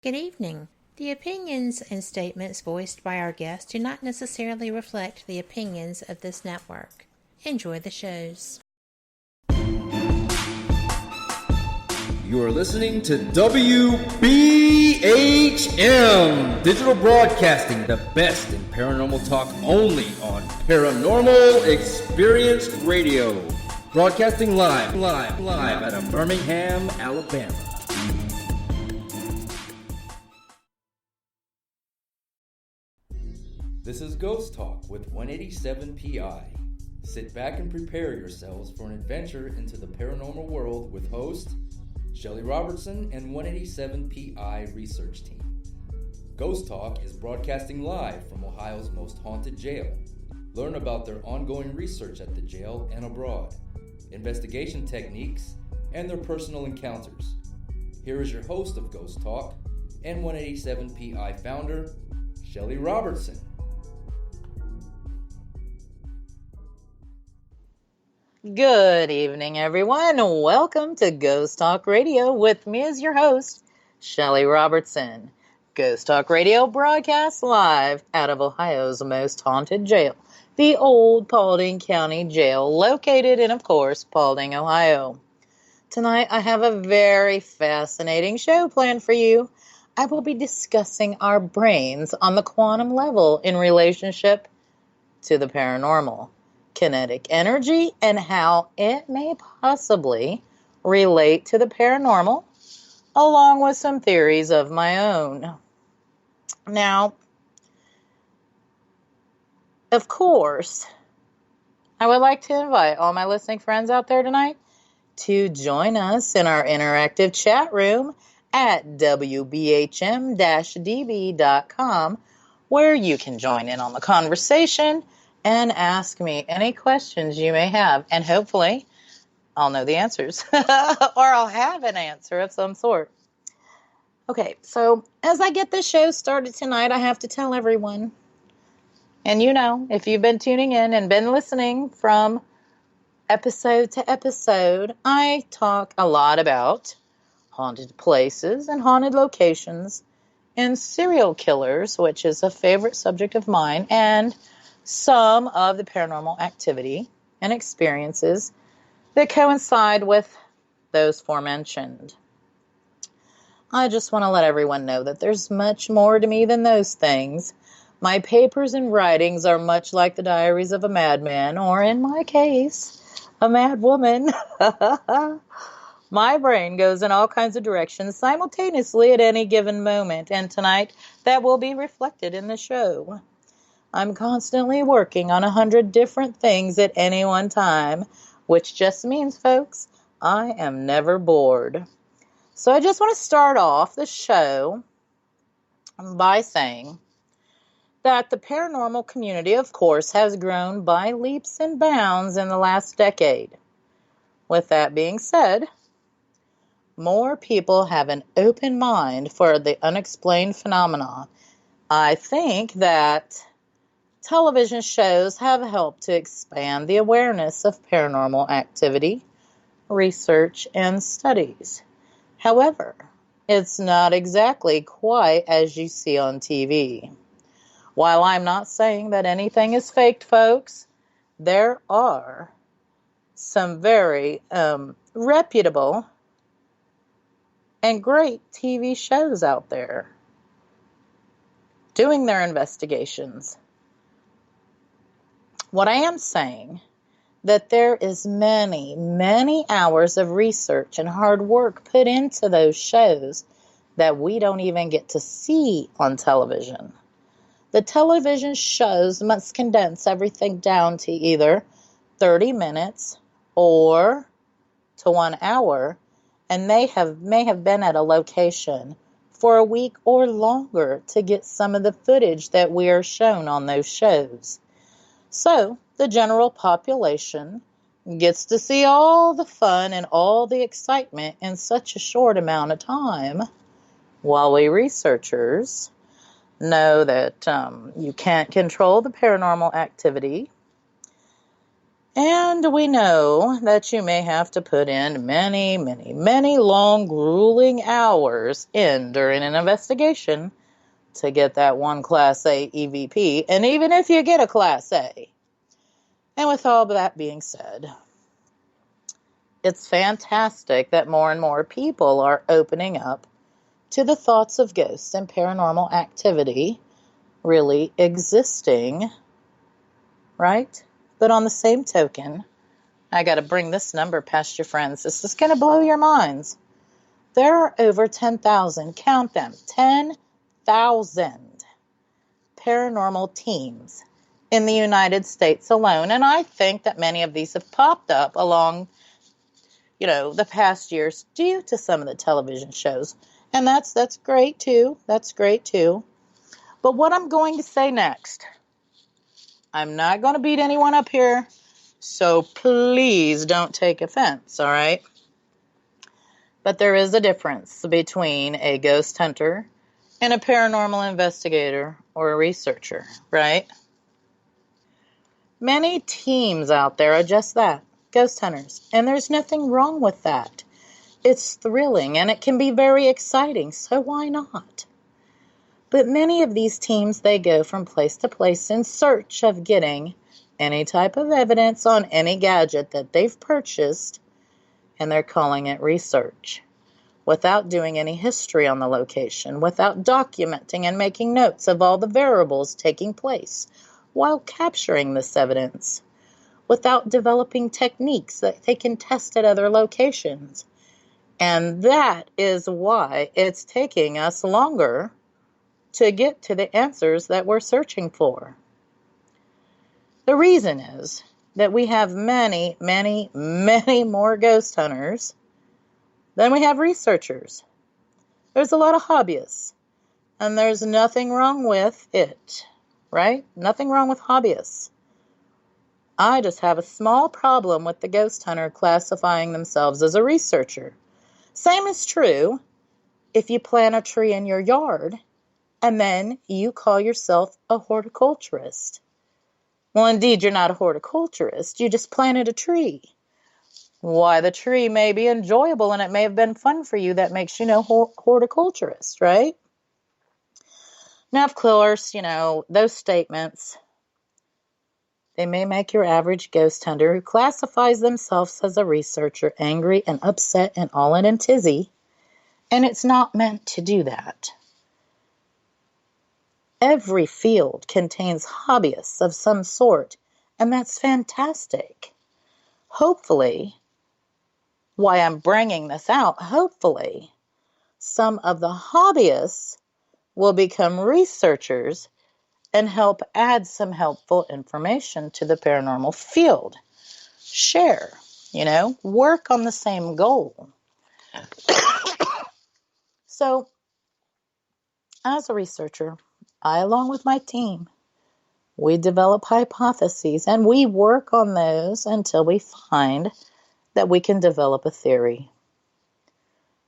Good evening. The opinions and statements voiced by our guests do not necessarily reflect the opinions of this network. Enjoy the shows. You are listening to WBHM Digital Broadcasting, the best in paranormal talk only on Paranormal Experience Radio. Broadcasting live out of Birmingham, Alabama. This is Ghost Talk with 187 PI. Sit back and prepare yourselves for an adventure into the paranormal world with host Shelly Robertson and 187 PI research team. Ghost Talk is broadcasting live from Ohio's most haunted jail. Learn about their ongoing research at the jail and abroad, investigation techniques, and their personal encounters. Here is your host of Ghost Talk and 187 PI founder, Shelly Robertson. Good evening, everyone. Welcome to Ghost Talk Radio with me as your host, Shelly Robertson. Ghost Talk Radio broadcasts live out of Ohio's most haunted jail, the Old Paulding County Jail, located in, of course, Paulding, Ohio. Tonight, I have a very fascinating show planned for you. I will be discussing our brains on the quantum level in relationship to the paranormal, kinetic energy, and how it may possibly relate to the paranormal, along with some theories of my own. Now, of course, I would like to invite all my listening friends out there tonight to join us in our interactive chat room at WBHM-DB.com, where you can join in on the conversation and ask me any questions you may have. And hopefully, I'll know the answers. Or I'll have an answer of some sort. Okay, so as I get this show started tonight, I have to tell everyone. And you know, if you've been tuning in and been listening from episode to episode, I talk a lot about haunted places and haunted locations and serial killers, which is a favorite subject of mine, and some of the paranormal activity and experiences that coincide with those aforementioned. I just want to let everyone know that there's much more to me than those things. My papers and writings are much like the diaries of a madman, or in my case, a mad woman. My brain goes in all kinds of directions simultaneously at any given moment, and tonight that will be reflected in the show. I'm constantly working on 100 different things at any one time, which just means, folks, I am never bored. So I just want to start off the show by saying that the paranormal community, of course, has grown by leaps and bounds in the last decade. With that being said, more people have an open mind for the unexplained phenomena. I think that television shows have helped to expand the awareness of paranormal activity, research, and studies. However, it's not exactly quite as you see on TV. While I'm not saying that anything is faked, folks, there are some very reputable and great TV shows out there doing their investigations. What I am saying, that there is many, many hours of research and hard work put into those shows that we don't even get to see on television. The television shows must condense everything down to either 30 minutes or to 1 hour, and may have been at a location for a week or longer to get some of the footage that we are shown on those shows. So, the general population gets to see all the fun and all the excitement in such a short amount of time, while we researchers know that you can't control the paranormal activity, And we know that you may have to put in many, many, many long, grueling hours in during an investigation to get that one Class A EVP, and even if you get a Class A. And with all that being said, it's fantastic that more and more people are opening up to the thoughts of ghosts and paranormal activity really existing, right? But on the same token, I got to bring this number past your friends. This is going to blow your minds. There are over 10,000, count them, 10,000 paranormal teams in the United States alone. And I think that many of these have popped up along, the past years due to some of the television shows. And that's great too. That's great too. But what I'm going to say next, I'm not going to beat anyone up here, so please don't take offense, all right? But there is a difference between a ghost hunter and a paranormal investigator or a researcher, right? Many teams out there are just that, ghost hunters, and there's nothing wrong with that. It's thrilling and it can be very exciting, so why not? But many of these teams, they go from place to place in search of getting any type of evidence on any gadget that they've purchased, and they're calling it research, without doing any history on the location, without documenting and making notes of all the variables taking place while capturing this evidence, without developing techniques that they can test at other locations. And that is why it's taking us longer to get to the answers that we're searching for. The reason is that we have many, many, many more ghost hunters than we have researchers. There's a lot of hobbyists, and there's nothing wrong with it, right? Nothing wrong with hobbyists. I just have a small problem with the ghost hunter classifying themselves as a researcher. Same is true if you plant a tree in your yard and then you call yourself a horticulturist. Well, indeed, you're not a horticulturist. You just planted a tree. Why, the tree may be enjoyable and it may have been fun for you. That makes you horticulturist, right? Now, of course, those statements, they may make your average ghost hunter who classifies themselves as a researcher angry and upset and all in a tizzy, and it's not meant to do that. Every field contains hobbyists of some sort, and that's fantastic. Hopefully, why I'm bringing this out, hopefully, some of the hobbyists will become researchers and help add some helpful information to the paranormal field. Share, work on the same goal. So, as a researcher, I, along with my team, we develop hypotheses and we work on those until we find that we can develop a theory.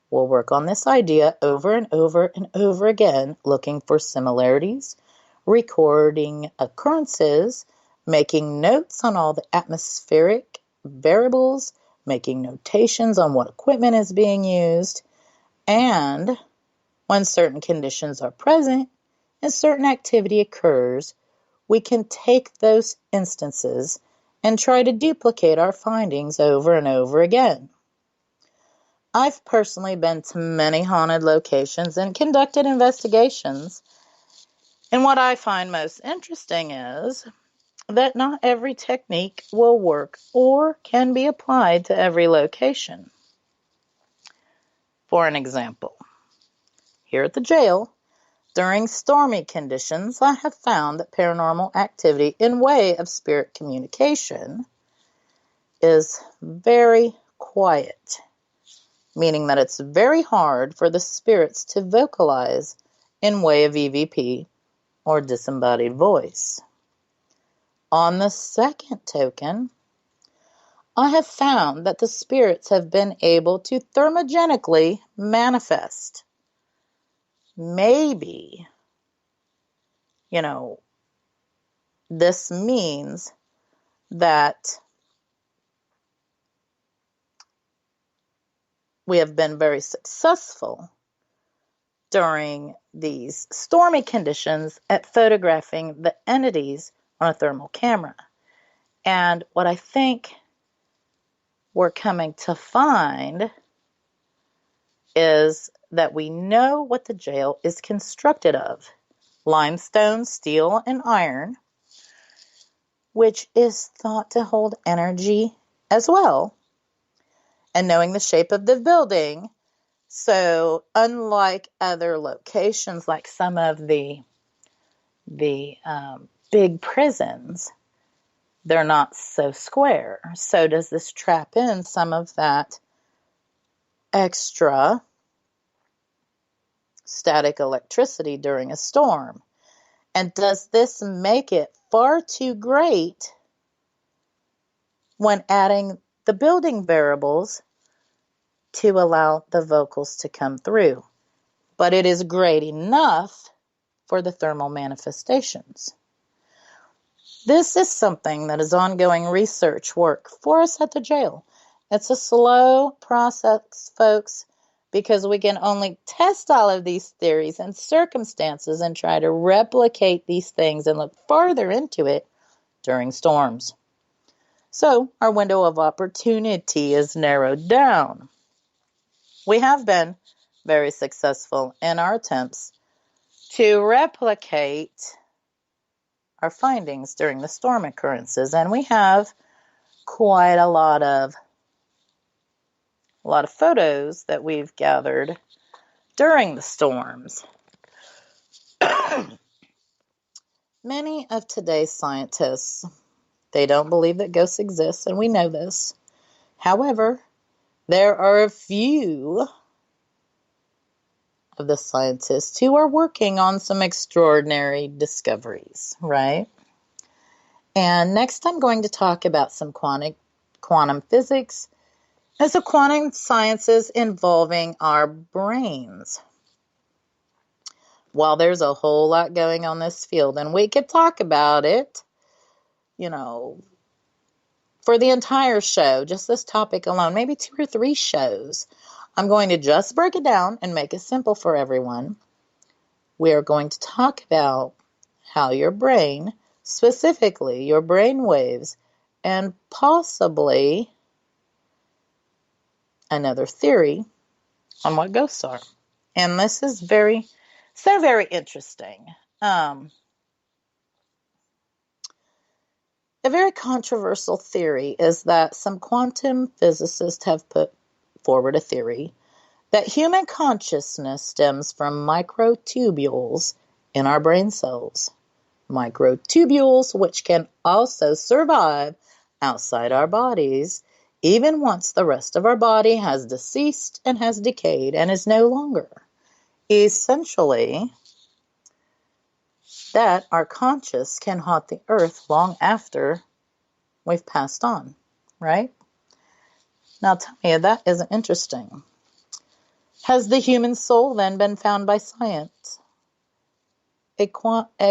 We'll work on this idea over and over and over again, looking for similarities, recording occurrences, making notes on all the atmospheric variables, making notations on what equipment is being used, and when certain conditions are present and certain activity occurs, we can take those instances and try to duplicate our findings over and over again. I've personally been to many haunted locations and conducted investigations, and what I find most interesting is that not every technique will work or can be applied to every location. For an example, here at the jail, during stormy conditions, I have found that paranormal activity in way of spirit communication is very quiet, meaning that it's very hard for the spirits to vocalize in way of EVP or disembodied voice. On the second token, I have found that the spirits have been able to thermogenically manifest. Maybe, this means that we have been very successful during these stormy conditions at photographing the entities on a thermal camera. And what I think we're coming to find is that we know what the jail is constructed of: limestone, steel, and iron, which is thought to hold energy as well. And knowing the shape of the building, so unlike other locations, like some of the big prisons, they're not so square. So does this trap in some of that extra static electricity during a storm? And does this make it far too great when adding the building variables to allow the vocals to come through? But it is great enough for the thermal manifestations. This is something that is ongoing research work for us at the jail. It's a slow process, folks, because we can only test all of these theories and circumstances and try to replicate these things and look farther into it during storms. So our window of opportunity is narrowed down. We have been very successful in our attempts to replicate our findings during the storm occurrences, and we have quite a lot of photos that we've gathered during the storms. Many of today's scientists, they don't believe that ghosts exist, and we know this. However, there are a few of the scientists who are working on some extraordinary discoveries, right? And next I'm going to talk about some quantum physics and some quantum sciences involving our brains. While there's a whole lot going on in this field, and we could talk about it, for the entire show, just this topic alone, maybe 2 or 3 shows, I'm going to just break it down and make it simple for everyone. We are going to talk about how your brain, specifically your brain waves, and possibly another theory on what ghosts are. And this is very interesting. A very controversial theory is that some quantum physicists have put forward a theory that human consciousness stems from microtubules in our brain cells. Microtubules which can also survive outside our bodies, even once the rest of our body has deceased and has decayed and is no longer. Essentially, that our conscious can haunt the earth long after we've passed on, right? Now tell me if that isn't interesting. Has the human soul then been found by science? A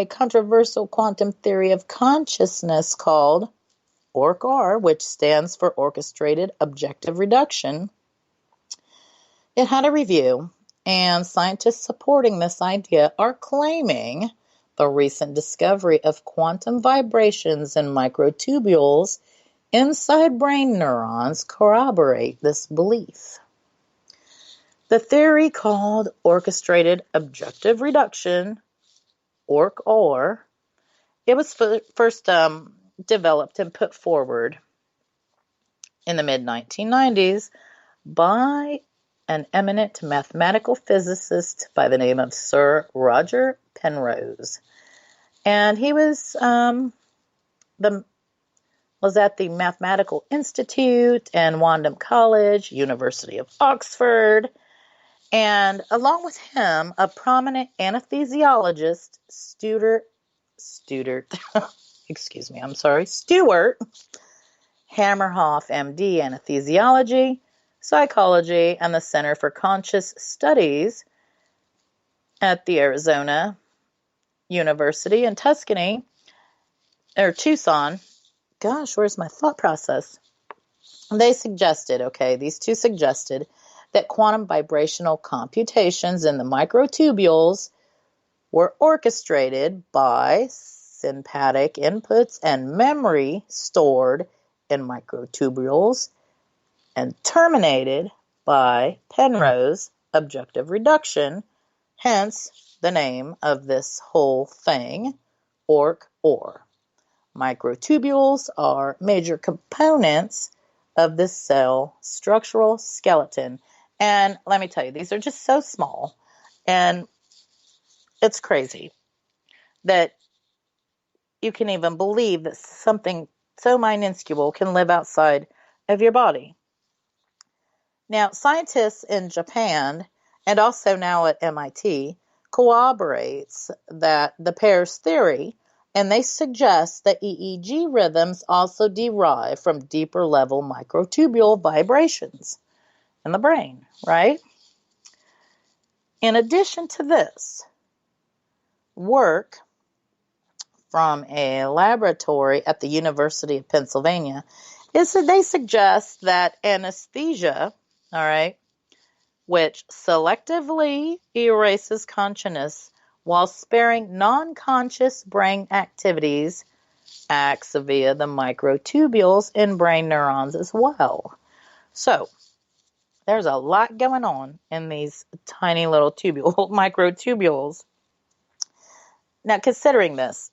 controversial quantum theory of consciousness called ORC-R, which stands for Orchestrated Objective Reduction. It had a review, and scientists supporting this idea are claiming the recent discovery of quantum vibrations in microtubules inside brain neurons corroborate this belief. The theory called Orchestrated Objective Reduction, ORC-R, it was first developed and put forward in the mid-1990s by an eminent mathematical physicist by the name of Sir Roger Penrose. And he was at the Mathematical Institute and Wandham College, University of Oxford. And along with him, a prominent anesthesiologist, Stuart Hammerhoff, MD, Anesthesiology, Psychology, and the Center for Conscious Studies at the Arizona University in Tucson. Gosh, where's my thought process? These two suggested that quantum vibrational computations in the microtubules were orchestrated by sympathetic inputs and memory stored in microtubules and terminated by Penrose objective reduction, hence the name of this whole thing, ORC-OR. Microtubules are major components of the cell structural skeleton. And let me tell you, these are just so small, and it's crazy that you can even believe that something so minuscule can live outside of your body. Now, scientists in Japan and also now at MIT corroborates that the pair's theory, and they suggest that EEG rhythms also derive from deeper level microtubule vibrations in the brain, right? In addition to this, work from a laboratory at the University of Pennsylvania is that they suggest that anesthesia, all right, which selectively erases consciousness while sparing non-conscious brain activities, acts via the microtubules in brain neurons as well. So, there's a lot going on in these tiny little microtubules. Now, considering this,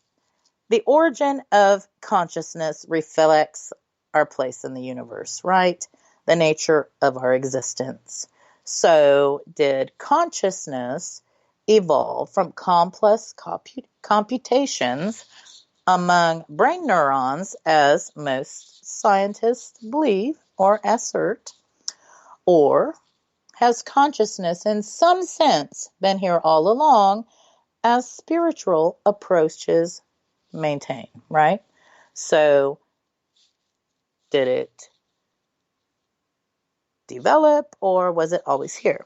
the origin of consciousness reflects our place in the universe, right? The nature of our existence. So, did consciousness evolve from complex computations among brain neurons, as most scientists believe or assert? Or has consciousness in some sense been here all along, as spiritual approaches maintain, right? So, did it develop, or was it always here?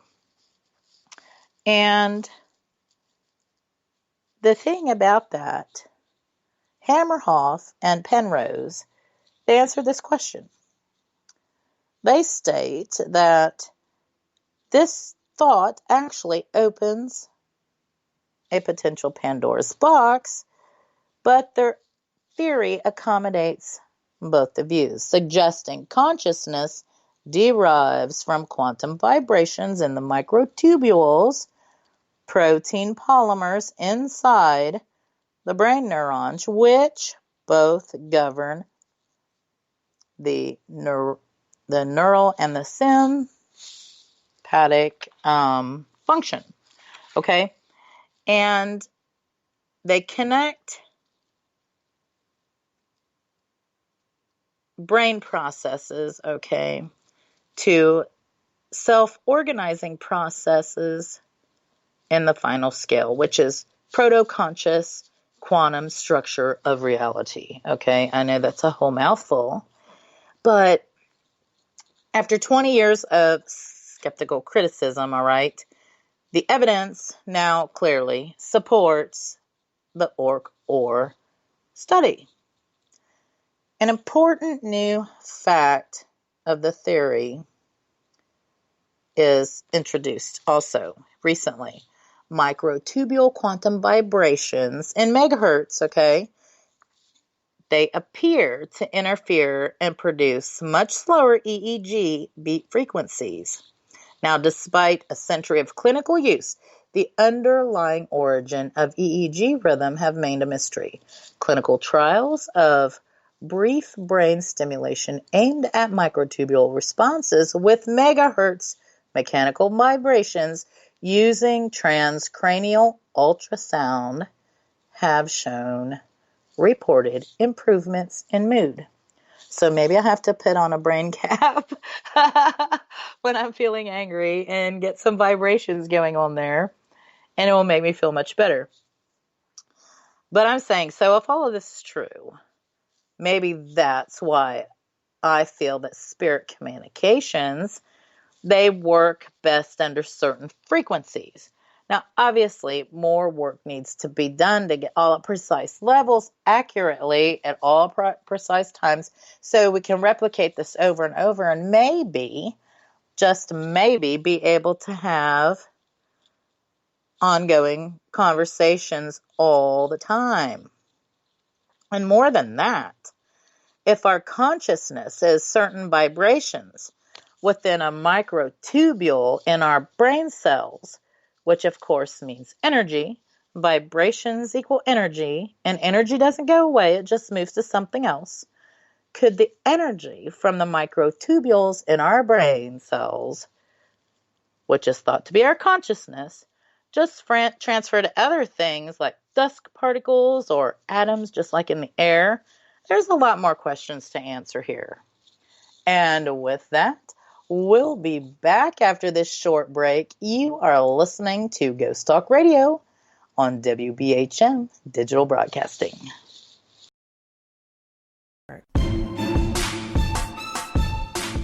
And the thing about that, Hammerhoff and Penrose, they answer this question. They state that this thought actually opens a potential Pandora's box, but their theory accommodates both the views, suggesting consciousness derives from quantum vibrations in the microtubules, protein polymers inside the brain neurons, which both govern the neural and the sympathetic function. Okay? And they connect brain processes, okay, to self-organizing processes in the final scale, which is proto-conscious quantum structure of reality. Okay, I know that's a whole mouthful, but after 20 years of skeptical criticism, all right, the evidence now clearly supports the ORC-OR study. An important new fact of the theory is introduced also recently. Microtubule quantum vibrations in megahertz, okay? They appear to interfere and produce much slower EEG beat frequencies. Now, despite a century of clinical use, the underlying origin of EEG rhythm have remained a mystery. Clinical trials of brief brain stimulation aimed at microtubule responses with megahertz mechanical vibrations using transcranial ultrasound have shown reported improvements in mood. So maybe I have to put on a brain cap when I'm feeling angry and get some vibrations going on there, and it will make me feel much better. But I'm saying, so if all of this is true, maybe that's why I feel that spirit communications, they work best under certain frequencies. Now, obviously, more work needs to be done to get all at precise levels accurately at all precise times so we can replicate this over and over, and maybe just maybe be able to have ongoing conversations all the time. And more than that, if our consciousness is certain vibrations within a microtubule in our brain cells, which of course means energy, vibrations equal energy, and energy doesn't go away, it just moves to something else. Could the energy from the microtubules in our brain cells, which is thought to be our consciousness, just transfer to other things like dust particles or atoms, just like in the air? There's a lot more questions to answer here. And with that, we'll be back after this short break. You are listening to Ghost Talk Radio on WBHM Digital Broadcasting.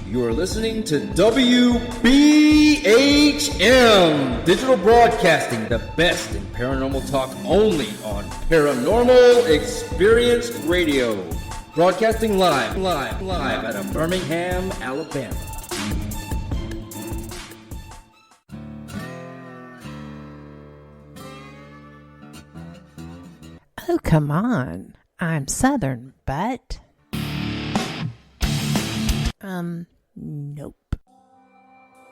You are listening to WBHM Digital Broadcasting, the best in paranormal talk, only on Paranormal Experience Radio. Broadcasting live out of Birmingham, Alabama. Oh, come on. I'm Southern, but... Nope.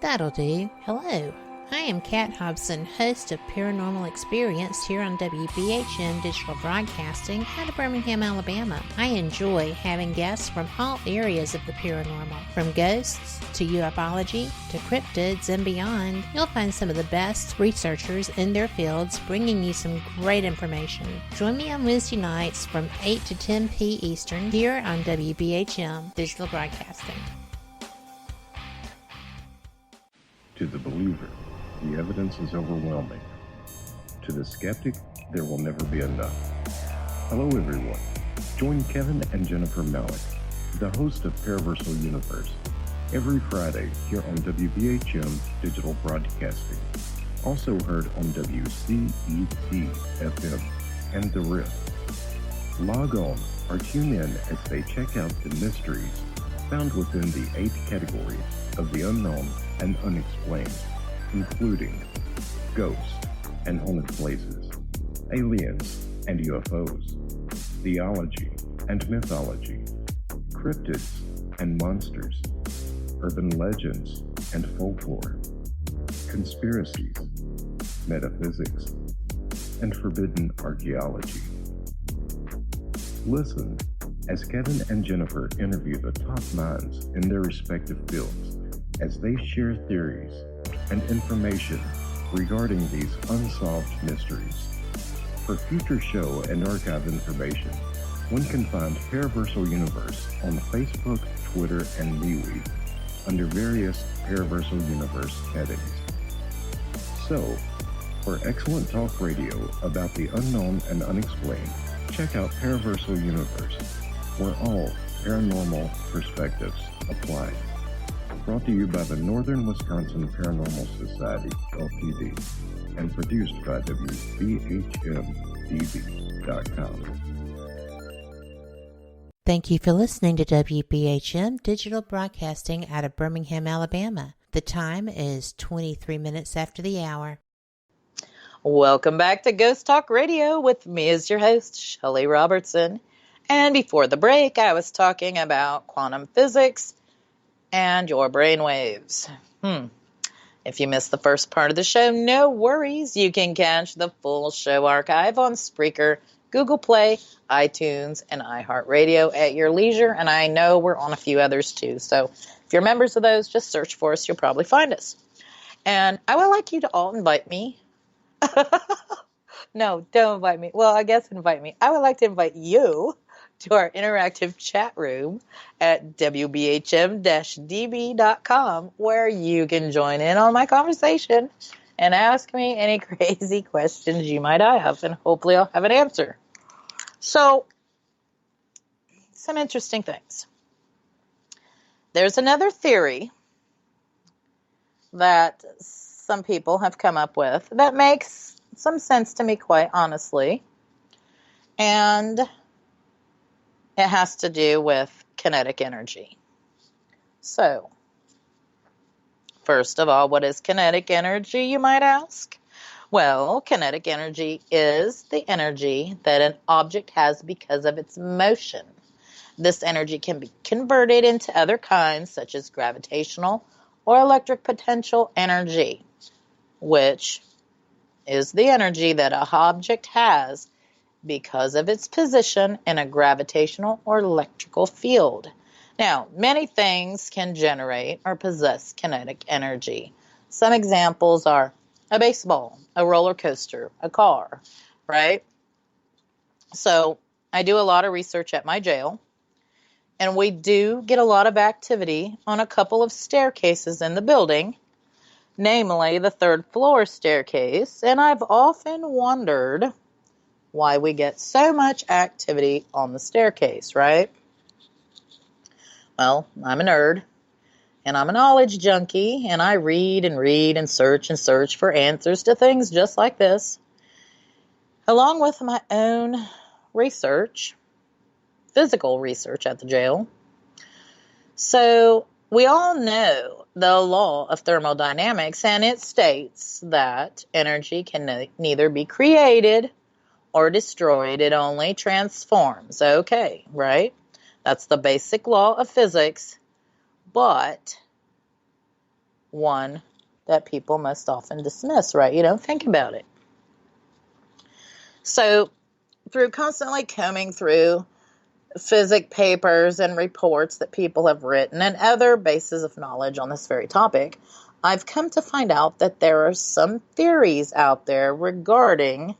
That'll do. Hello. I am Kat Hobson, host of Paranormal Experience here on WBHM Digital Broadcasting out of Birmingham, Alabama. I enjoy having guests from all areas of the paranormal, from ghosts to ufology to cryptids and beyond. You'll find some of the best researchers in their fields bringing you some great information. Join me on Wednesday nights from 8 to 10 p. Eastern here on WBHM Digital Broadcasting. To the believer, the evidence is overwhelming. To the skeptic, there will never be enough. Hello everyone. Join Kevin and Jennifer Malik, the host of Paraversal Universe, every Friday here on WBHM Digital Broadcasting. Also heard on WCET FM and The Rift. Log on or tune in as they check out the mysteries found within the 8 categories of the unknown and unexplained, including ghosts and haunted places, aliens and UFOs, theology and mythology, cryptids and monsters, urban legends and folklore, conspiracies, metaphysics, and forbidden archaeology. Listen as Kevin and Jennifer interview the top minds in their respective fields as they share theories and information regarding these unsolved mysteries. For future show and archive information, one can find Paraversal Universe on Facebook, Twitter, and MeWe under various Paraversal Universe headings. So, for excellent talk radio about the unknown and unexplained, check out Paraversal Universe, where all paranormal perspectives apply. Brought to you by the Northern Wisconsin Paranormal Society, LTD, and produced by WBHM-DB.com. Thank you for listening to WBHM Digital Broadcasting out of Birmingham, Alabama. The time is 23 minutes after the hour. Welcome back to Ghost Talk Radio with me as your host, Shelly Robertson. And before the break, I was talking about quantum physics and your brain waves. If you missed the first part of the show, no worries. You can catch the full show archive on Spreaker, Google Play, iTunes, and iHeartRadio at your leisure. And I know we're on a few others too. So if you're members of those, just search for us. You'll probably find us. And I would like you to all invite me. No, don't invite me. Well, I guess invite me. I would like to invite you to our interactive chat room at WBHM-DB.com, where you can join in on my conversation and ask me any crazy questions you might have, and hopefully I'll have an answer. So, some interesting things. There's another theory that some people have come up with that makes some sense to me, quite honestly. And it has to do with kinetic energy. So, First of all, what is kinetic energy, you might ask? Well, kinetic energy is the energy that an object has because of its motion. This energy can be converted into other kinds, such as gravitational or electric potential energy, which is the energy that an object has because of its position in a gravitational or electrical field. Now, many things can generate or possess kinetic energy. Some examples are a baseball, a roller coaster, a car, right? So I do a lot of research at my jail, and we do get a lot of activity on a couple of staircases in the building, namely the third floor staircase, and I've often wondered why we get so much activity on the staircase, right? Well, I'm a nerd, and I'm a knowledge junkie, and I read and search for answers to things just like this, along with my own research, physical research at the jail. So we all know the law of thermodynamics, and it states that energy can neither be created or destroyed. It only transforms. Okay, right? That's the basic law of physics, but one that people most often dismiss, right? You don't think about it. So through constantly combing through physics papers and reports that people have written and other bases of knowledge on this very topic, I've come to find out that there are some theories out there regarding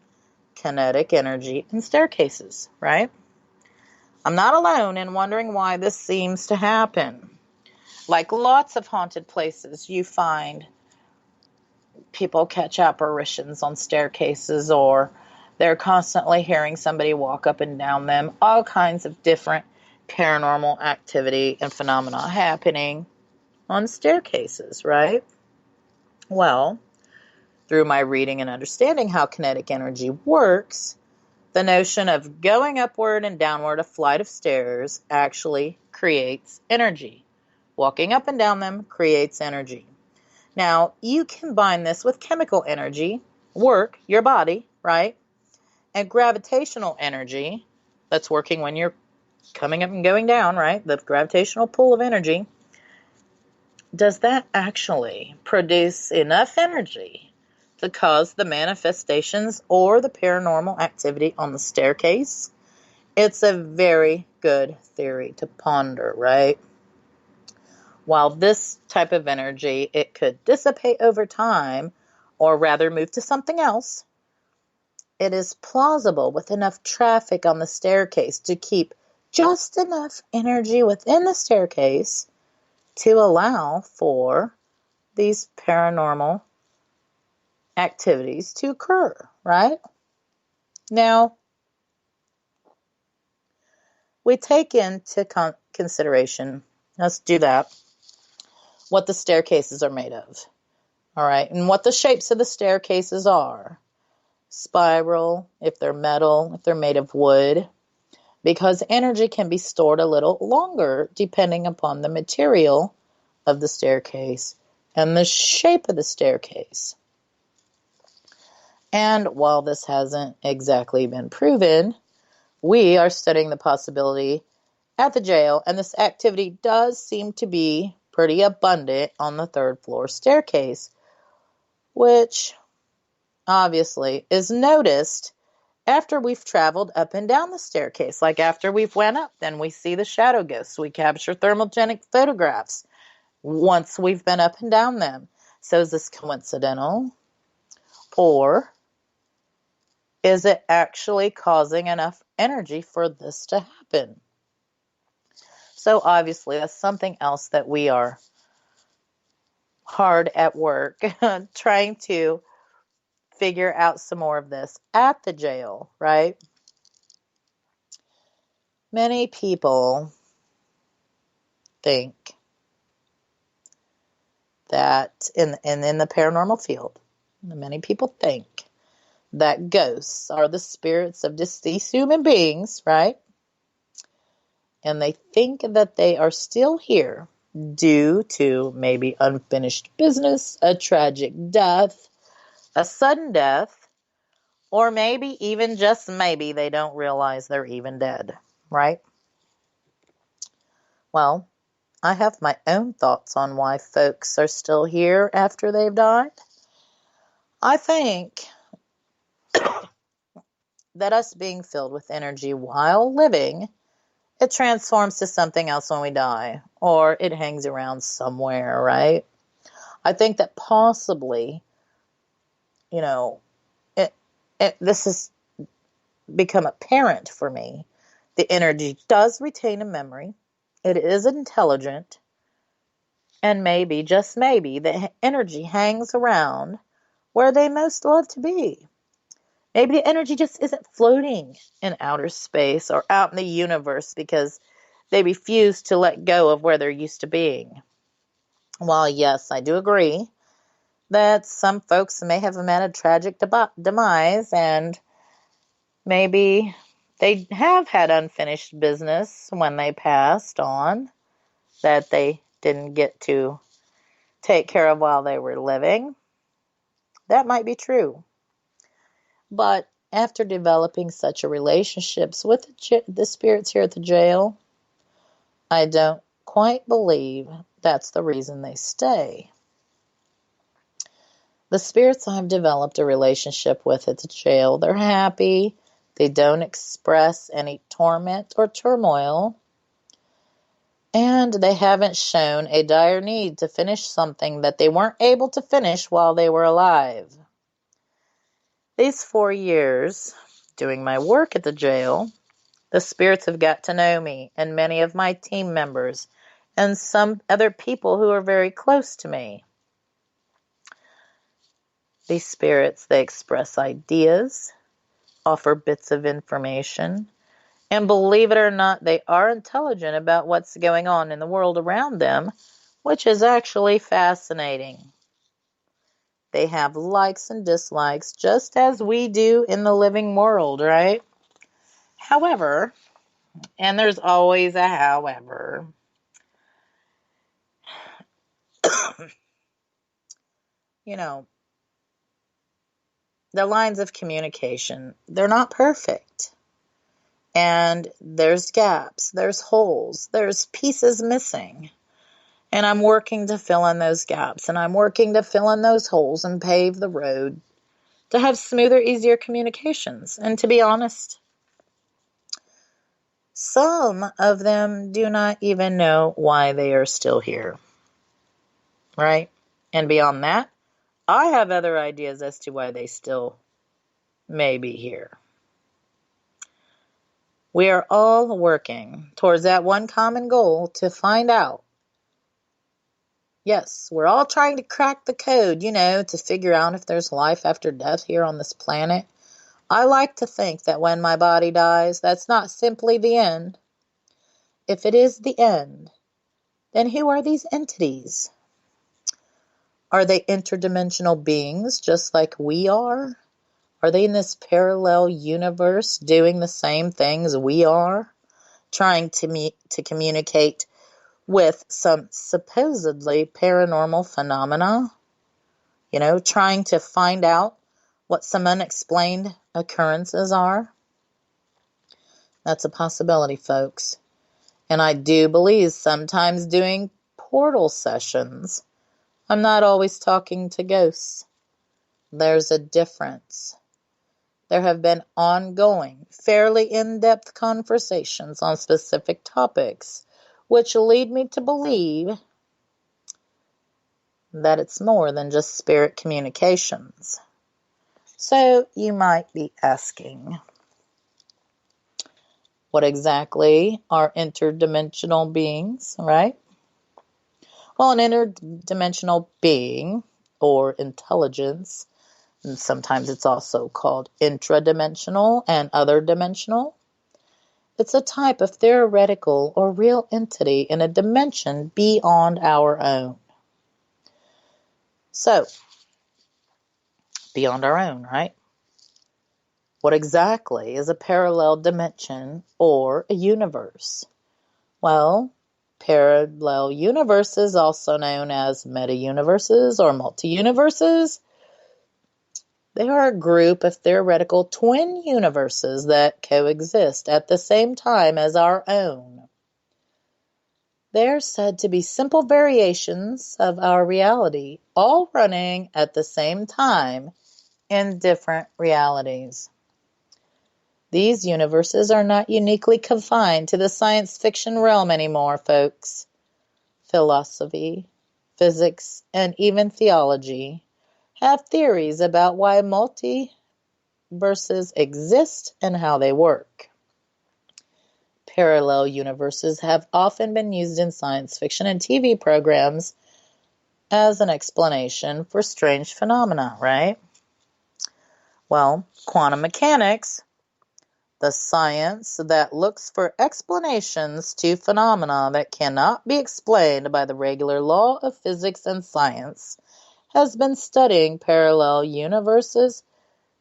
kinetic energy in staircases, right? I'm not alone in wondering why this seems to happen. Like lots of haunted places, you find people catch apparitions on staircases, or they're constantly hearing somebody walk up and down them. All kinds of different paranormal activity and phenomena happening on staircases, right? Well, through my reading and understanding how kinetic energy works, the notion of going upward and downward a flight of stairs actually creates energy. Walking up and down them creates energy. Now, you combine this with chemical energy, work, your body, right? And gravitational energy, that's working when you're coming up and going down, right? The gravitational pull of energy. Does that actually produce enough energy to cause the manifestations or the paranormal activity on the staircase? It's a very good theory to ponder, right? While this type of energy, it could dissipate over time, or rather move to something else, it is plausible with enough traffic on the staircase to keep just enough energy within the staircase to allow for these paranormal activities to occur, right? Now, we take into consideration, let's do that, what the staircases are made of, all right, and what the shapes of the staircases are. Spiral, if they're metal, if they're made of wood, because energy can be stored a little longer depending upon the material of the staircase and the shape of the staircase. And while this hasn't exactly been proven, we are studying the possibility at the jail, and this activity does seem to be pretty abundant on the third floor staircase, which obviously is noticed after we've traveled up and down the staircase. Like after we've went up, then we see the shadow ghosts. We capture thermogenic photographs once we've been up and down them. So is this coincidental? Or is it actually causing enough energy for this to happen? So obviously that's something else that we are hard at work trying to figure out some more of this at the jail, right? Many people think that in the paranormal field, many people think that ghosts are the spirits of deceased human beings, right? And they think that they are still here due to maybe unfinished business, a tragic death, a sudden death, or maybe even just maybe they don't realize they're even dead, right? Well, I have my own thoughts on why folks are still here after they've died. I think that us being filled with energy while living, it transforms to something else when we die, or it hangs around somewhere, right? I think that possibly, you know, this has become apparent for me. The energy does retain a memory. It is intelligent. And maybe, just maybe, the energy hangs around where they most love to be. Maybe the energy just isn't floating in outer space or out in the universe because they refuse to let go of where they're used to being. While, yes, I do agree that some folks may have met a tragic demise, and maybe they have had unfinished business when they passed on that they didn't get to take care of while they were living. That might be true. But after developing such a relationships with the spirits here at the jail, I don't quite believe that's the reason they stay. The spirits I've developed a relationship with at the jail, they're happy. They don't express any torment or turmoil. And they haven't shown a dire need to finish something that they weren't able to finish while they were alive. These 4 years doing my work at the jail, the spirits have got to know me and many of my team members and some other people who are very close to me. These spirits, they express ideas, offer bits of information, and believe it or not, they are intelligent about what's going on in the world around them, which is actually fascinating. They have likes and dislikes just as we do in the living world, right? However, and there's always a however, you know, the lines of communication, they're not perfect. And there's gaps, there's holes, there's pieces missing. And I'm working to fill in those gaps, and I'm working to fill in those holes and pave the road to have smoother, easier communications. And to be honest, some of them do not even know why they are still here. Right? And beyond that, I have other ideas as to why they still may be here. We are all working towards that one common goal to find out. Yes, we're all trying to crack the code, to figure out if there's life after death here on this planet. I like to think that when my body dies, that's not simply the end. If it is the end, then who are these entities? Are they interdimensional beings just like we are? Are they in this parallel universe doing the same things we are? Trying to communicate with some supposedly paranormal phenomena? Trying to find out what some unexplained occurrences are? That's a possibility, folks. And I do believe sometimes doing portal sessions, I'm not always talking to ghosts. There's a difference. There have been ongoing, fairly in-depth conversations on specific topics, which lead me to believe that it's more than just spirit communications. So you might be asking, what exactly are interdimensional beings, right? Well, an interdimensional being, or intelligence, and sometimes it's also called intradimensional and other dimensional. It's a type of theoretical or real entity in a dimension beyond our own. So, beyond our own, right? What exactly is a parallel dimension or a universe? Well, Parallel universes, also known as meta-universes or multi-universes, they are a group of theoretical twin universes that coexist at the same time as our own. They are said to be simple variations of our reality, all running at the same time in different realities. These universes are not uniquely confined to the science fiction realm anymore, folks. Philosophy, physics, and even theology have theories about why multiverses exist and how they work. Parallel universes have often been used in science fiction and TV programs as an explanation for strange phenomena, right? Well, quantum mechanics, the science that looks for explanations to phenomena that cannot be explained by the regular law of physics and science, has been studying parallel universes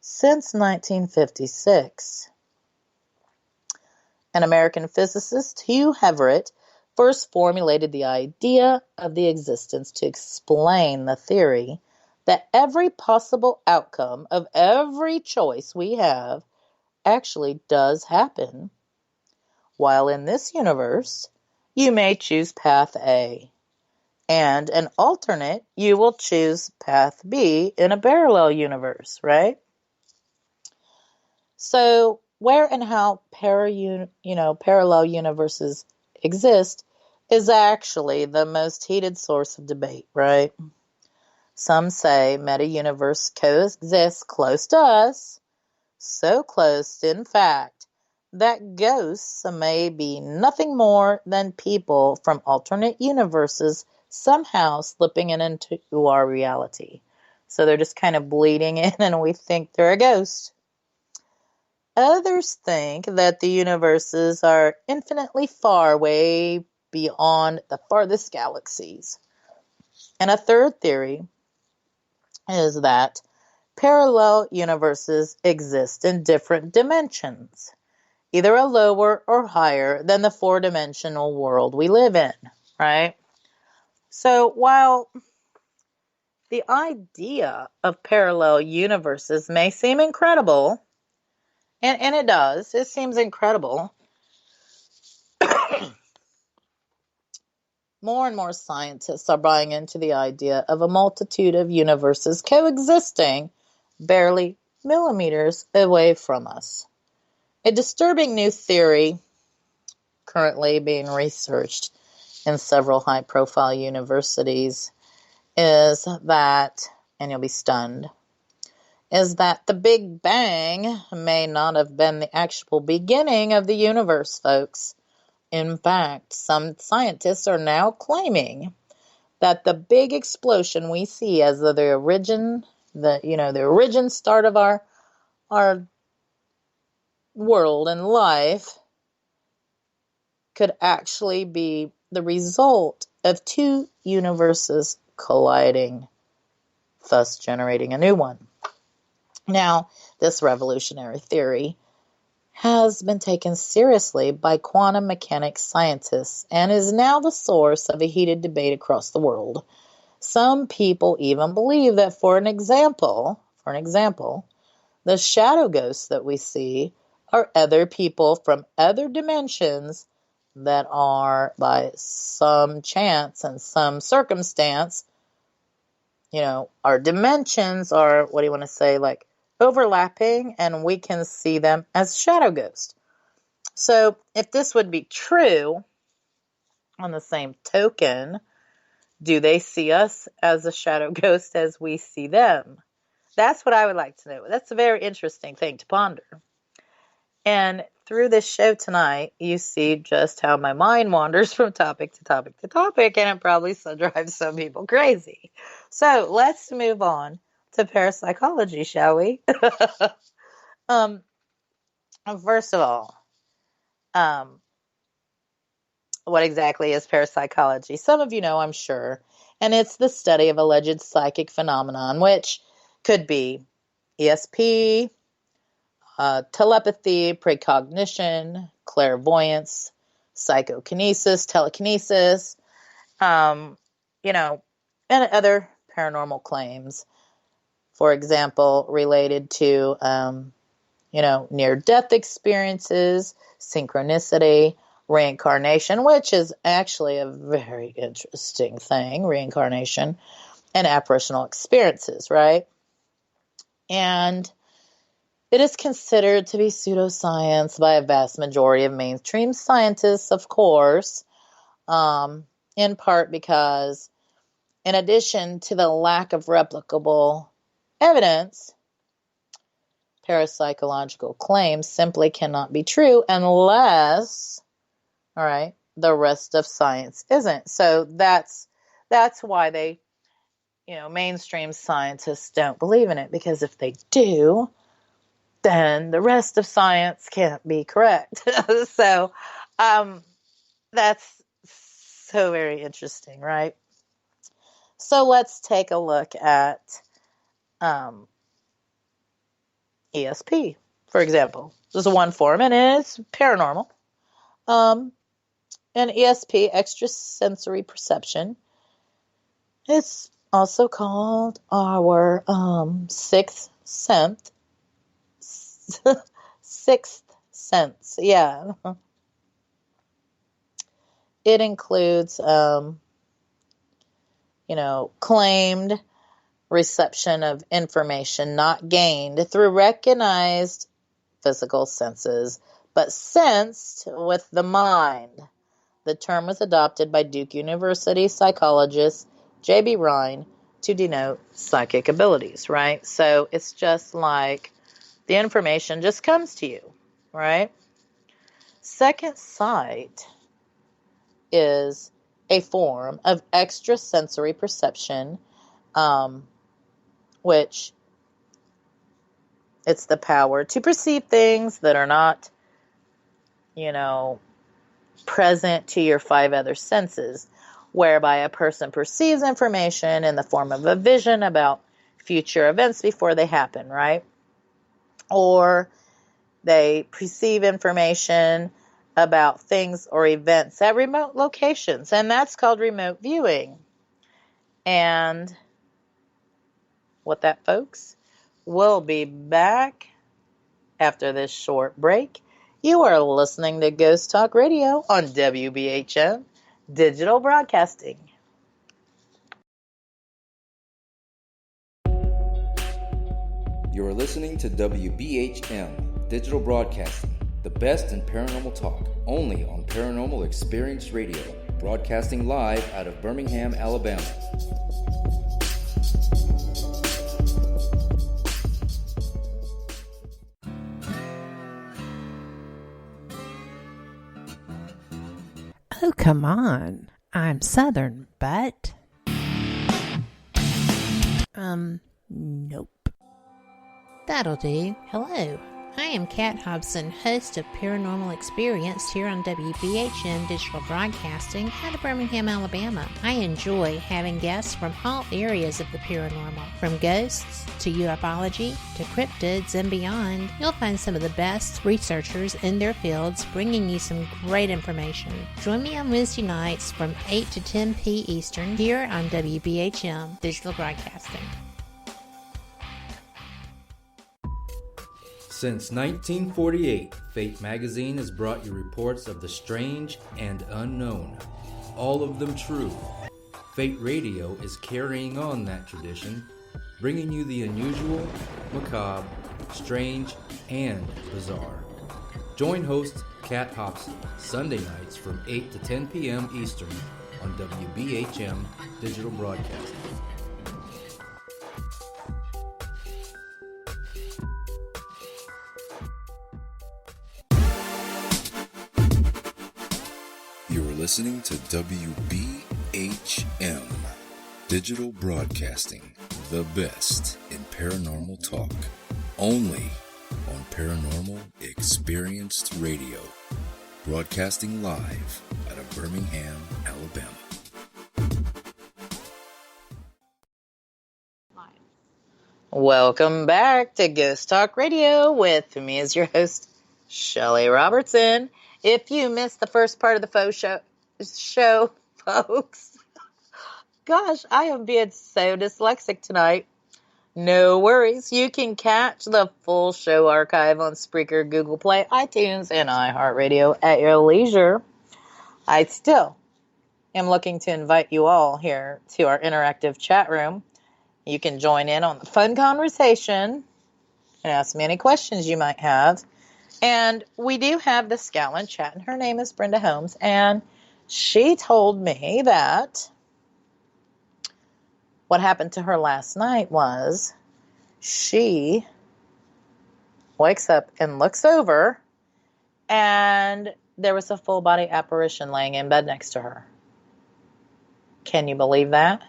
since 1956. An American physicist, Hugh Everett, first formulated the idea of the existence to explain the theory that every possible outcome of every choice we have actually does happen. While in this universe, you may choose path A, and an alternate, you will choose path B in a parallel universe, right? So, where and how parallel universes exist is actually the most heated source of debate, right? Some say meta-universe coexists close to us, so close, in fact, that ghosts may be nothing more than people from alternate universes somehow slipping into our reality. So they're just kind of bleeding in and we think they're a ghost. Others think that the universes are infinitely far, way beyond the farthest galaxies. And a third theory is that parallel universes exist in different dimensions, either a lower or higher than the four-dimensional world we live in, right? So while the idea of parallel universes may seem incredible, and it does, it seems incredible, more and more scientists are buying into the idea of a multitude of universes coexisting barely millimeters away from us. A disturbing new theory currently being researched in several high-profile universities is that, and you'll be stunned, is that the Big Bang may not have been the actual beginning of the universe, folks. In fact, some scientists are now claiming that the big explosion we see as the origin start of our world and life could actually be the result of two universes colliding, thus generating a new one. Now, this revolutionary theory has been taken seriously by quantum mechanics scientists and is now the source of a heated debate across the world. Some people even believe that, for an example, the shadow ghosts that we see are other people from other dimensions that are, by some chance and some circumstance, our dimensions are, like overlapping, and we can see them as shadow ghosts. So if this would be true, on the same token, do they see us as a shadow ghost as we see them? That's what I would like to know. That's a very interesting thing to ponder. And through this show tonight, you see just how my mind wanders from topic to topic to topic, and it probably drives some people crazy. So let's move on to parapsychology, shall we? First of all, what exactly is parapsychology? Some of you know, I'm sure, and it's the study of alleged psychic phenomenon, which could be ESP, telepathy, precognition, clairvoyance, psychokinesis, telekinesis, and other paranormal claims. For example, related to, near-death experiences, synchronicity, reincarnation, which is actually a very interesting thing, reincarnation, and apparitional experiences, right? And it is considered to be pseudoscience by a vast majority of mainstream scientists, of course, in part because, in addition to the lack of replicable evidence, parapsychological claims simply cannot be true unless, all right, the rest of science isn't. So that's why they, mainstream scientists don't believe in it, because if they do, then the rest of science can't be correct. So that's so very interesting, right? So let's take a look at ESP, for example. This is one form, and it's paranormal. And ESP, extrasensory perception, it's also called our sixth sense. Sixth sense, yeah. It includes, claimed reception of information not gained through recognized physical senses, but sensed with the mind. The term was adopted by Duke University psychologist J.B. Rhine to denote psychic abilities, right? So it's just like the information just comes to you, right? Second sight is a form of extrasensory perception, which it's the power to perceive things that are not, present to your five other senses, whereby a person perceives information in the form of a vision about future events before they happen, right? Or they perceive information about things or events at remote locations, and that's called remote viewing. And with that, folks, we'll be back after this short break. You are listening to Ghost Talk Radio on WBHM Digital Broadcasting. You are listening to WBHM Digital Broadcasting, the best in paranormal talk, only on Paranormal Experience Radio, broadcasting live out of Birmingham, Alabama. Oh, come on. I'm Southern, but... nope. That'll do. Hello. I am Kat Hobson, host of Paranormal Experience here on WBHM Digital Broadcasting out of Birmingham, Alabama. I enjoy having guests from all areas of the paranormal, from ghosts to ufology to cryptids and beyond. You'll find some of the best researchers in their fields bringing you some great information. Join me on Wednesday nights from 8 to 10 p. Eastern here on WBHM Digital Broadcasting. Since 1948, Fate magazine has brought you reports of the strange and unknown, all of them true. Fate Radio is carrying on that tradition, bringing you the unusual, macabre, strange, and bizarre. Join host Kat Hobson Sunday nights from 8 to 10 p.m. Eastern on WBHM Digital Broadcasting. Listening to WBHM Digital Broadcasting, the best in paranormal talk, only on Paranormal Experienced Radio, broadcasting live out of Birmingham, Alabama. Welcome back to Ghost Talk Radio with me as your host, Shelly Robertson. If you missed the first part of the show, folks, gosh, I am being so dyslexic tonight. No worries. You can catch the full show archive on Spreaker, Google Play, iTunes, and iHeartRadio at your leisure. I still am looking to invite you all here to our interactive chat room. You can join in on the fun conversation and ask me any questions you might have. And we do have this gal in chat, and her name is Brenda Holmes, and she told me that what happened to her last night was she wakes up and looks over, and there was a full-body apparition laying in bed next to her. Can you believe that?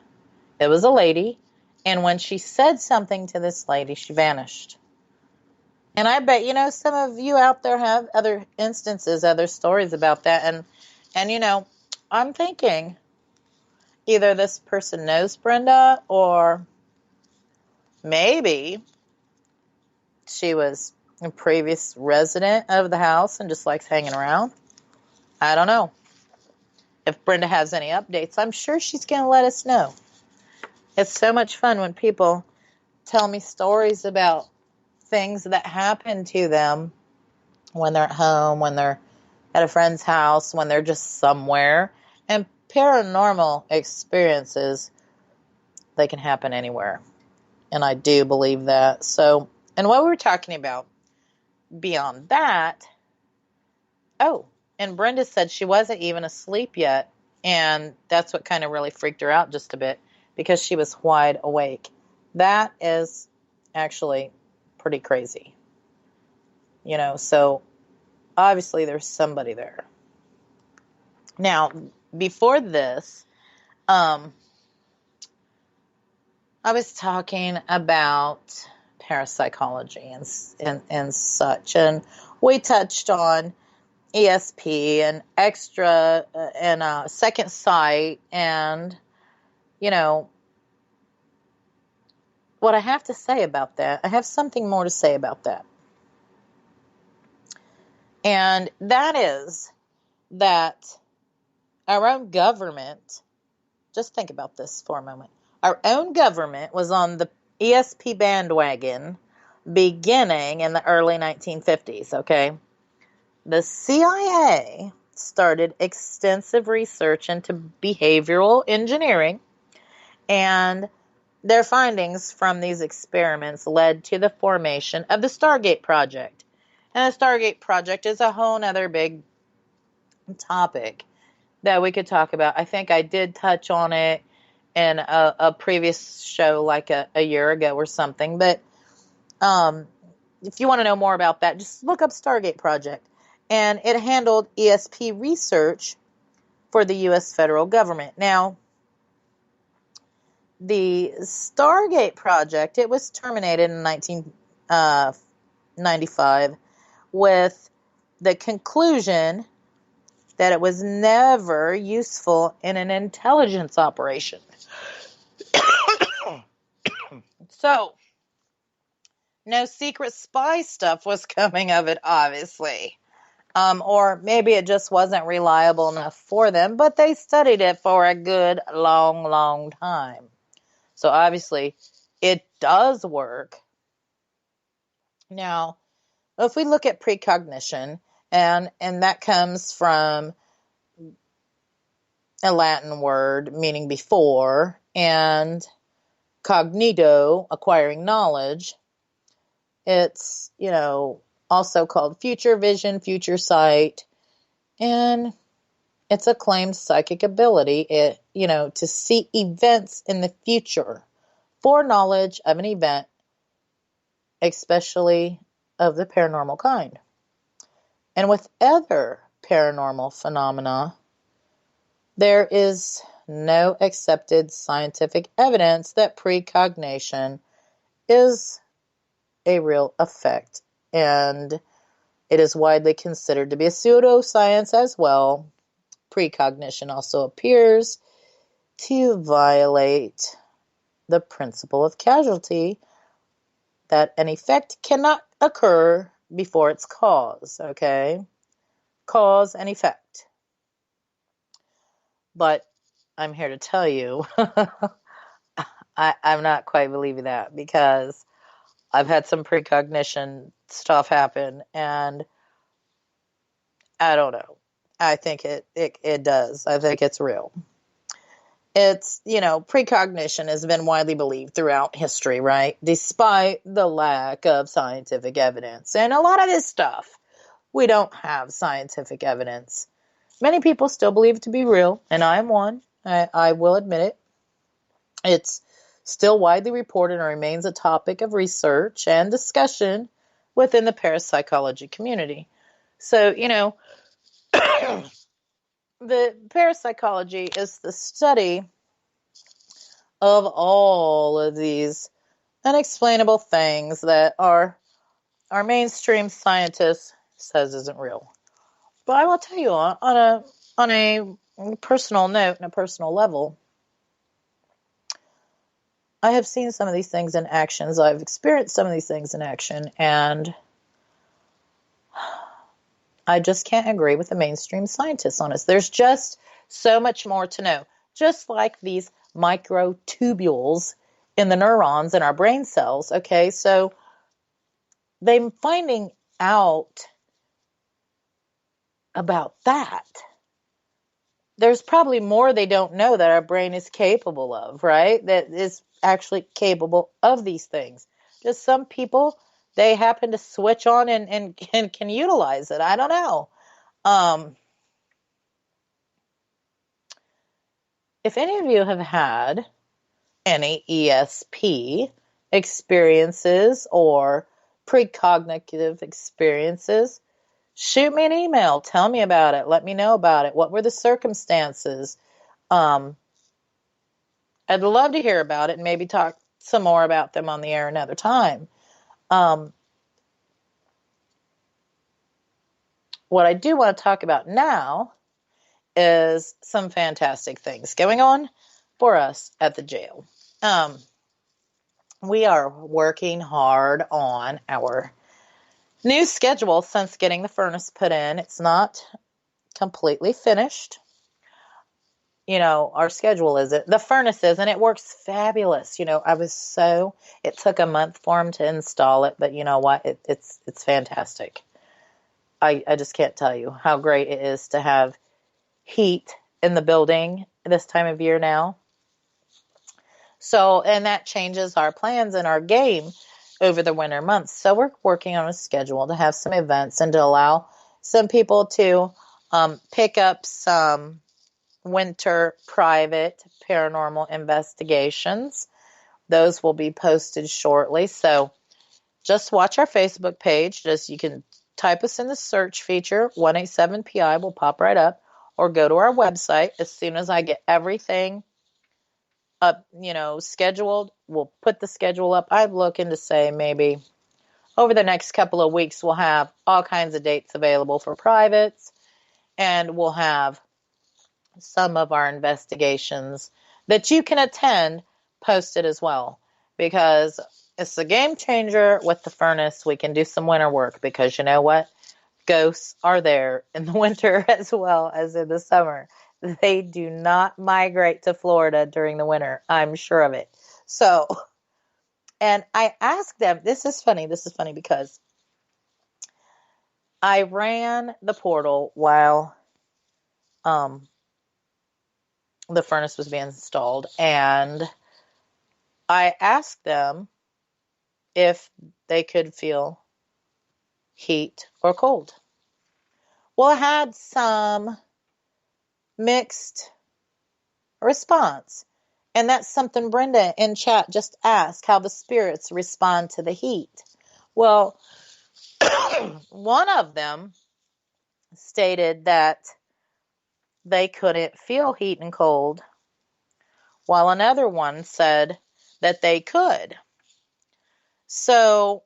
It was a lady, and when she said something to this lady, she vanished. And I bet, some of you out there have other instances, other stories about that. And I'm thinking either this person knows Brenda, or maybe she was a previous resident of the house and just likes hanging around. I don't know. If Brenda has any updates, I'm sure she's going to let us know. It's so much fun when people tell me stories about things that happen to them when they're at home, when they're at a friend's house, when they're just somewhere. And paranormal experiences, they can happen anywhere. And I do believe that. So, and what we were talking about beyond that, and Brenda said she wasn't even asleep yet. And that's what kind of really freaked her out just a bit, because she was wide awake. That is actually pretty crazy. So obviously there's somebody there. Now, before this, I was talking about parapsychology and such, and we touched on ESP and extra and second sight, and what I have to say about that, I have something more to say about that. And that is that our own government, just think about this for a moment. Our own government was on the ESP bandwagon beginning in the early 1950s, okay? The CIA started extensive research into behavioral engineering, and their findings from these experiments led to the formation of the Stargate Project. And the Stargate Project is a whole other big topic that we could talk about. I think I did touch on it in a previous show like a year ago or something. But if you want to know more about that, just look up Stargate Project. And it handled ESP research for the U.S. federal government. Now, the Stargate Project, it was terminated in 1995 with the conclusion that it was never useful in an intelligence operation. So, no secret spy stuff was coming of it, obviously. Or maybe it just wasn't reliable enough for them, but they studied it for a good long, long time. So obviously, it does work. Now, if we look at precognition, and that comes from a Latin word meaning before, and cognito, acquiring knowledge. It's, also called future vision, future sight, and it's a claimed psychic ability, to see events in the future, foreknowledge of an event, especially of the paranormal kind. And with other paranormal phenomena, there is no accepted scientific evidence that precognition is a real effect, and it is widely considered to be a pseudoscience as well. Precognition also appears to violate the principle of causality, that an effect cannot occur before its cause, okay? cause and effect. But I'm here to tell you, I'm not quite believing that, because I've had some precognition stuff happen, and I don't know. I think it does. I think it's real. It's, precognition has been widely believed throughout history, right? Despite the lack of scientific evidence. And a lot of this stuff, we don't have scientific evidence. Many people still believe it to be real, and I am one. I will admit it. It's still widely reported and remains a topic of research and discussion within the parapsychology community. So, the parapsychology is the study of all of these unexplainable things that our mainstream scientist says isn't real. But I will tell you, on a personal note and a personal level, I have seen some of these things in actions. I've experienced some of these things in action, and I just can't agree with the mainstream scientists on this. There's just so much more to know. Just like these microtubules in the neurons in our brain cells. Okay, so they're finding out about that. There's probably more they don't know that our brain is capable of, right? That is actually capable of these things. Just some people, they happen to switch on and can utilize it. I don't know. If any of you have had any ESP experiences or precognitive experiences, shoot me an email. Tell me about it. Let me know about it. What were the circumstances? I'd love to hear about it and maybe talk some more about them on the air another time. What I do want to talk about now is some fantastic things going on for us at the jail. We are working hard on our new schedule since getting the furnace put in. It's not completely finished. Our schedule isn't. The furnace is, and it works fabulous. It took a month for him to install it, but you know what? It's fantastic. I just can't tell you how great it is to have heat in the building this time of year now. So, and that changes our plans and our game over the winter months. So we're working on a schedule to have some events and to allow some people to pick up some winter private paranormal investigations. Those will be posted shortly. So just watch our Facebook page. You can type us in the search feature. 187PI will pop right up, or go to our website. As soon as I get everything up, scheduled, we'll put the schedule up. I'm looking to say maybe over the next couple of weeks, we'll have all kinds of dates available for privates, and we'll have some of our investigations that you can attend posted as well, because it's a game changer with the furnace. We can do some winter work, because you know what? Ghosts are there in the winter as well as in the summer. They do not migrate to Florida during the winter. I'm sure of it. So, and I asked them, this is funny because I ran the portal while the furnace was being installed, and I asked them if they could feel heat or cold. Well, I had some mixed response, and that's something Brenda in chat just asked, how the spirits respond to the heat. Well, one of them stated that they couldn't feel heat and cold, while another one said that they could. So,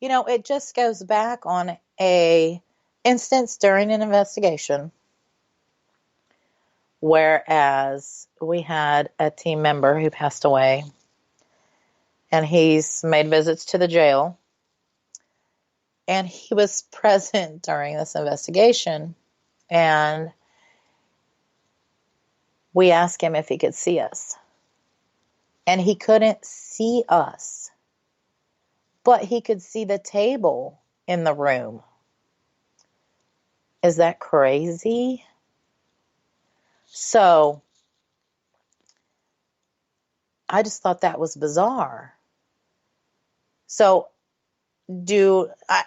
it just goes back on a instance during an investigation, whereas we had a team member who passed away, and he's made visits to the jail. And he was present during this investigation. And we asked him if he could see us. And he couldn't see us, but he could see the table in the room. Is that crazy? So I just thought that was bizarre. So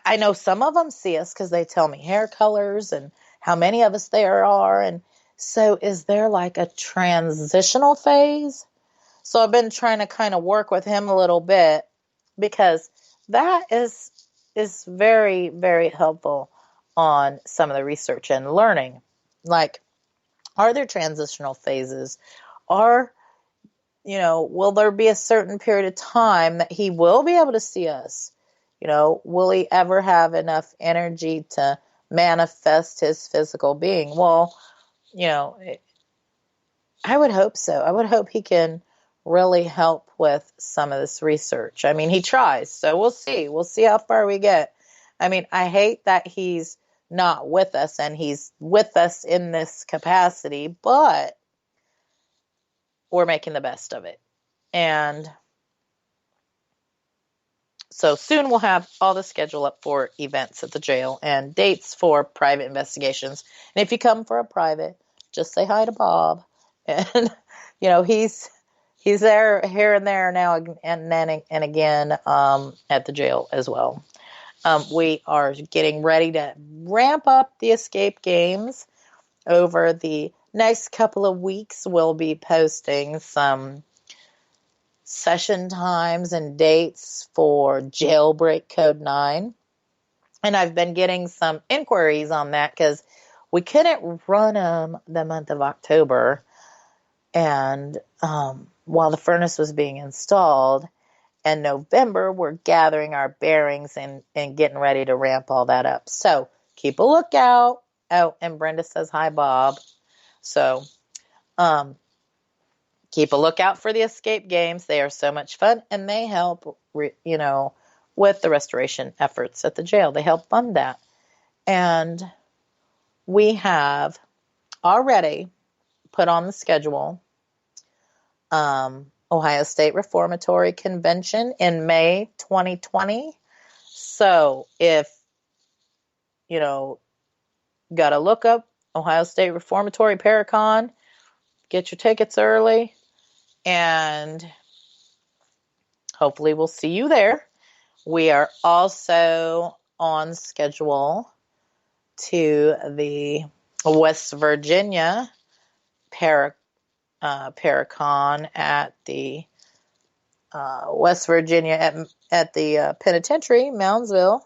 I know some of them see us because they tell me hair colors and how many of us there are. And so is there like a transitional phase? So I've been trying to kind of work with him a little bit, because that is very, very helpful on some of the research and learning. Like, are there transitional phases? Will there be a certain period of time that he will be able to see us? Will he ever have enough energy to manifest his physical being? Well, I would hope so. I would hope he can really help with some of this research. I mean, he tries, so we'll see. We'll see how far we get. I mean, I hate that he's not with us, and he's with us in this capacity, but we're making the best of it. And so soon we'll have all the schedule up for events at the jail and dates for private investigations. And if you come for a private, just say hi to Bob. And, he's there here and there now and then and again at the jail as well. We are getting ready to ramp up the escape games. Over the next couple of weeks, we'll be posting some session times and dates for Jailbreak Code 9. And I've been getting some inquiries on that because we couldn't run them the month of October. And while the furnace was being installed, in November, we're gathering our bearings and getting ready to ramp all that up. So keep a lookout. Oh, and Brenda says, hi, Bob. So keep a lookout for the escape games. They are so much fun, and they help, with the restoration efforts at the jail. They help fund that. And we have already put on the schedule Ohio State Reformatory Convention in May 2020. So if, got to look up Ohio State Reformatory Paracon, get your tickets early, and hopefully we'll see you there. We are also on schedule to the West Virginia Paracon at the West Virginia at the penitentiary, Moundsville.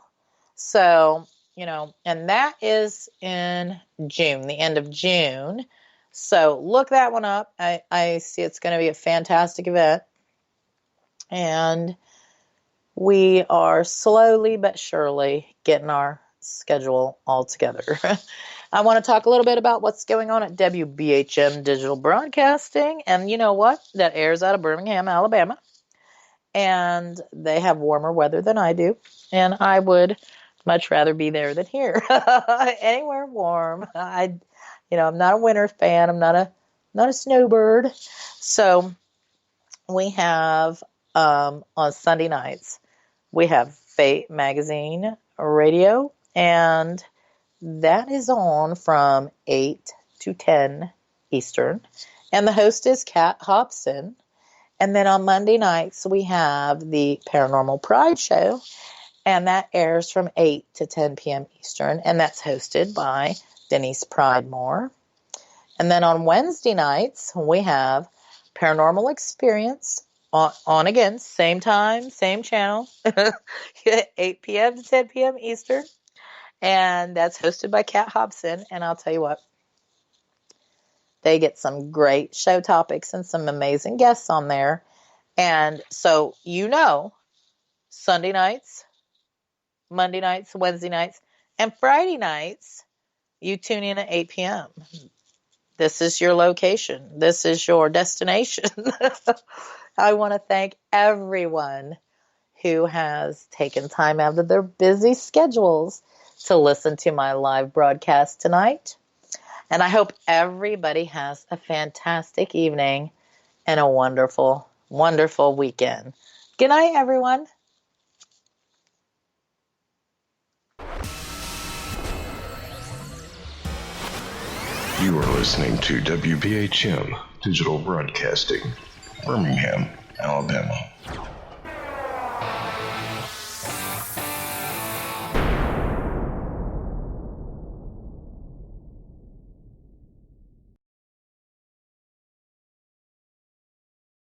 So, and that is in June, the end of June. So look that one up. I see it's going to be a fantastic event. And we are slowly but surely getting our schedule all together. I want to talk a little bit about what's going on at WBHM Digital Broadcasting. And you know what? That airs out of Birmingham, Alabama. And they have warmer weather than I do. And I would much rather be there than here. Anywhere warm. I'm not a winter fan. I'm not a snowbird. So we have on Sunday nights, we have Fate Magazine Radio, and that is on from 8 to 10 Eastern. And the host is Kat Hobson. And then on Monday nights, we have the Paranormal Pride Show, and that airs from 8 to 10 p.m. Eastern, and that's hosted by Denise Pridemore. And then on Wednesday nights, we have Paranormal Experience on again, same time, same channel, 8 p.m. to 10 p.m. Eastern. And that's hosted by Kat Hobson. And I'll tell you what, they get some great show topics and some amazing guests on there. And so, Sunday nights, Monday nights, Wednesday nights, and Friday nights, you tune in at 8 p.m. This is your location. This is your destination. I want to thank everyone who has taken time out of their busy schedules to listen to my live broadcast tonight. And I hope everybody has a fantastic evening and a wonderful, wonderful weekend. Good night, everyone. You are listening to WBHM Digital Broadcasting, Birmingham, Alabama.